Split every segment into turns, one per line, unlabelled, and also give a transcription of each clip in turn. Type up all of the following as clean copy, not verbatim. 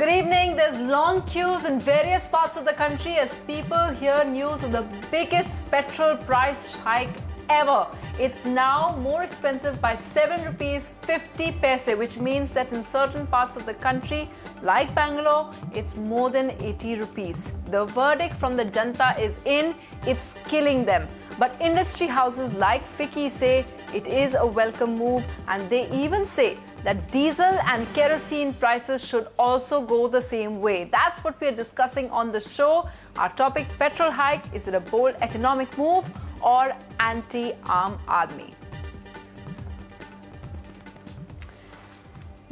Good evening. There's long queues in various parts of the country as people hear news of the biggest petrol price hike ever. It's now more expensive by 7 rupees 50 paise, which means that in certain parts of the country, like Bangalore, it's more than 80 rupees. The verdict from the Janta is in, it's killing them. But industry houses like FICCI say it is a welcome move, and they even say that diesel and kerosene prices should also go the same way. That's what we're discussing on the show. Our topic, petrol hike, is it a bold economic move or anti-Aam Aadmi?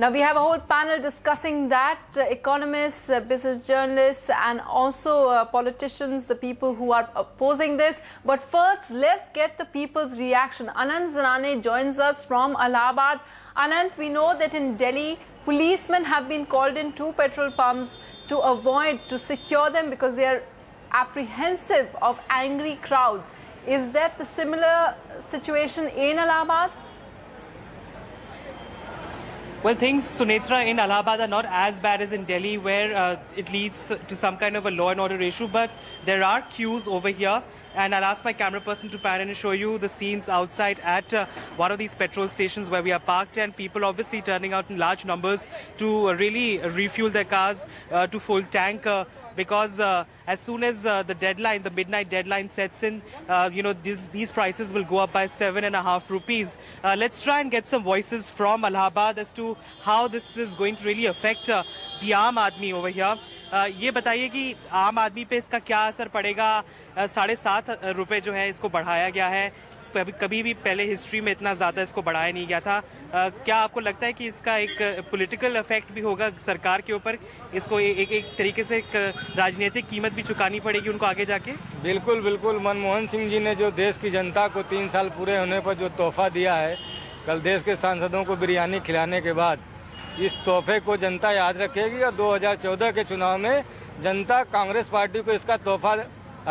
Now we have a whole panel discussing that, economists, business journalists and also politicians, the people who are opposing this. But first, let's get the people's reaction. Anand Zanane joins us from Allahabad. Anand, we know that in Delhi, policemen have been called in to petrol pumps to secure them because they are apprehensive of angry crowds. Is that the similar situation in Allahabad?
Well, things, Sunetra, in Allahabad are not as bad as in Delhi, where it leads to some kind of a law and order issue, but there are queues over here. And I'll ask my camera person to pan in and show you the scenes outside at one of these petrol stations where we are parked, and people obviously turning out in large numbers to really refuel their cars to full tank. Because as soon as the deadline, the midnight deadline sets in, these prices will go up by 7.5 rupees. Let's try and get some voices from Allahabad as to how this is going to really affect the Aam Aadmi over here. ये बताइए कि आम आदमी पे इसका क्या असर पड़ेगा? 7.5 रुपए जो है इसको बढ़ाया गया है. कभी भी पहले हिस्ट्री में इतना ज़्यादा इसको बढ़ाया नहीं गया था. क्या आपको लगता है कि इसका एक पॉलिटिकल इफेक्ट भी होगा सरकार के ऊपर? इसको एक तरीके से एक राजनीतिक कीमत भी चुकानी पड़ेगी उनको आगे जाके?
बिल्कुल बिल्कुल. मनमोहन सिंह जी ने जो देश की जनता को 3 साल पूरे होने पर जो तोहफा दिया है, कल देश के सांसदों को बिरयानी खिलाने के बाद, इस तोहफे को जनता याद रखेगी और 2014 के चुनाव में जनता कांग्रेस पार्टी को इसका तोहफा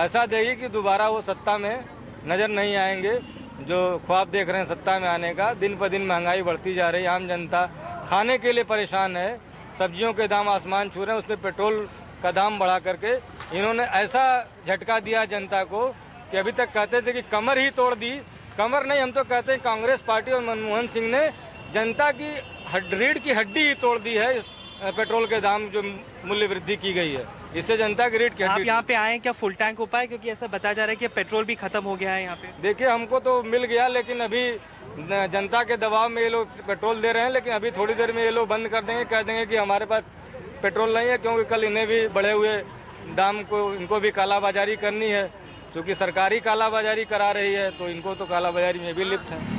ऐसा देगी कि दोबारा वो सत्ता में नज़र नहीं आएंगे. जो ख्वाब देख रहे हैं सत्ता में आने का, दिन पर दिन महंगाई बढ़ती जा रही है, आम जनता खाने के लिए परेशान है. सब्जियों के दाम आसमान छू रहे हैं, उसमें पेट्रोल का दाम बढ़ा करके इन्होंने ऐसा झटका दिया जनता को कि अभी तक कहते थे कि कमर ही तोड़ दी. कमर नहीं, हम तो कहते हैं कांग्रेस पार्टी और मनमोहन सिंह ने जनता की रीढ़ की हड्डी ही तोड़ दी है. इस पेट्रोल के दाम जो मूल्य वृद्धि की गई है, इससे जनता की रीढ़ की हड्डी.
आप यहाँ पे आए क्या फुल टैंक हो पाए? क्योंकि ऐसा बताया जा रहा है कि पेट्रोल भी खत्म हो गया है यहाँ पे.
देखिए, हमको तो मिल गया, लेकिन अभी जनता के दबाव में ये लोग पेट्रोल दे रहे हैं. लेकिन अभी थोड़ी देर में ये लोग बंद कर देंगे, कह देंगे कि हमारे पास पेट्रोल नहीं है, क्योंकि कल इन्हें भी बढ़े हुए दाम को इनको भी कालाबाजारी करनी है. क्योंकि सरकारी कालाबाजारी करा रही है, तो इनको तो कालाबाजारी में भी लिप्त है.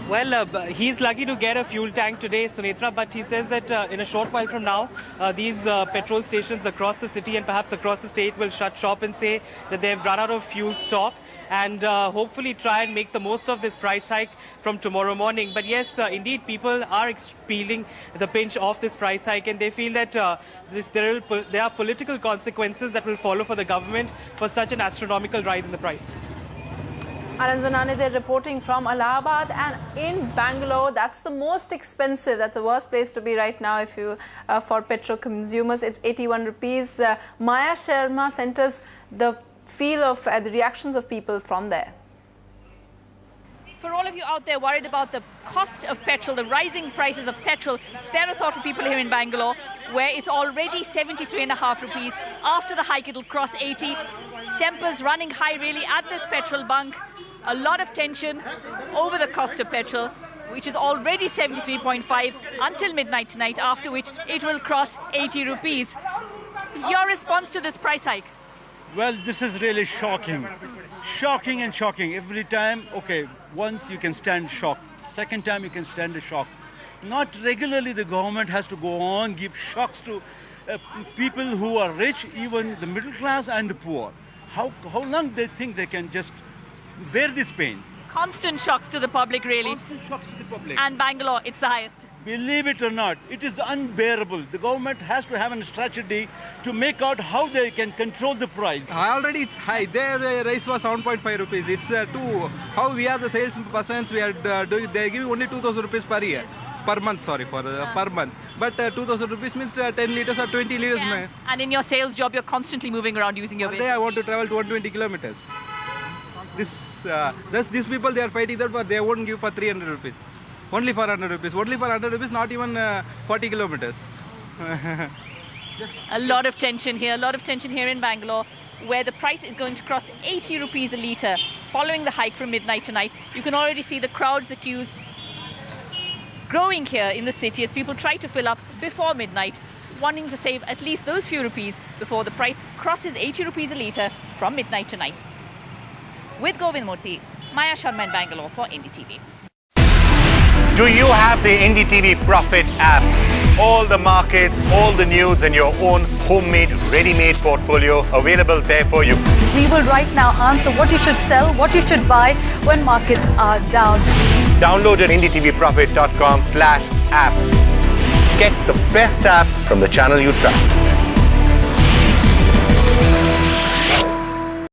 Well, he's lucky to get a fuel tank today, Sunetra, but he says that in a short while from now, these petrol stations across the city and perhaps across the state will shut shop and say that they've run out of fuel stock and hopefully try and make the most of this price hike from tomorrow morning. But yes, indeed, people are feeling the pinch of this price hike, and they feel that there are political consequences that will follow for the government for such an astronomical rise in the prices.
Anand Zanane, they're reporting from Allahabad, and in Bangalore, that's the most expensive. That's the worst place to be right now if you for petrol consumers. It's 81 rupees. Maya Sharma sent us the feel of the reactions of people from there.
For all of you out there worried about the cost of petrol, the rising prices of petrol, spare a thought for people here in Bangalore, where it's already 73.5 rupees. After the hike, it'll cross 80. Tempers running high really at this petrol bunk. A lot of tension over the cost of petrol, which is already 73.5 until midnight tonight, after which it will cross 80 rupees. Your response to this price hike?
Well, this is really shocking. Shocking and shocking. Every time, okay, once you can stand shock. Second time you can stand a shock. Not regularly the government has to go on, give shocks to people who are rich, even the middle class and the poor. How long they think they can just bear this pain?
Constant shocks to the public, really.
Constant shocks to the public.
And Bangalore, it's the highest.
Believe it or not, it is unbearable. The government has to have a strategy to make out how they can control the price.
Already it's high. Their raise was 7.5 rupees. It's how we are the salespersons, we are doing, they're giving only 2,000 rupees per year. per month. Sorry for per month. But 2,000 rupees means 10 liters or 20 liters.
Yeah. And in your sales job, you're constantly moving around using your
One
vehicle.
day I want to travel to 120 kilometers. These people, they are fighting that, but they won't give for 300 rupees. Only for 100 rupees. Only for 100 rupees, not even 40 kilometers.
A lot of tension here, in Bangalore, where the price is going to cross 80 rupees a litre following the hike from midnight tonight. You can already see the crowds, the queues growing here in the city as people try to fill up before midnight, wanting to save at least those few rupees before the price crosses 80 rupees a litre from midnight tonight. With Govind Murthy, Maya Sharma in Bangalore for NDTV.
Do you have the NDTV Profit app? All the markets, all the news and your own homemade, ready-made portfolio available there for you.
We will right now answer what you should sell, what you should buy when markets are down.
Download at ndtvprofit.com/apps. Get the best app from the channel you trust.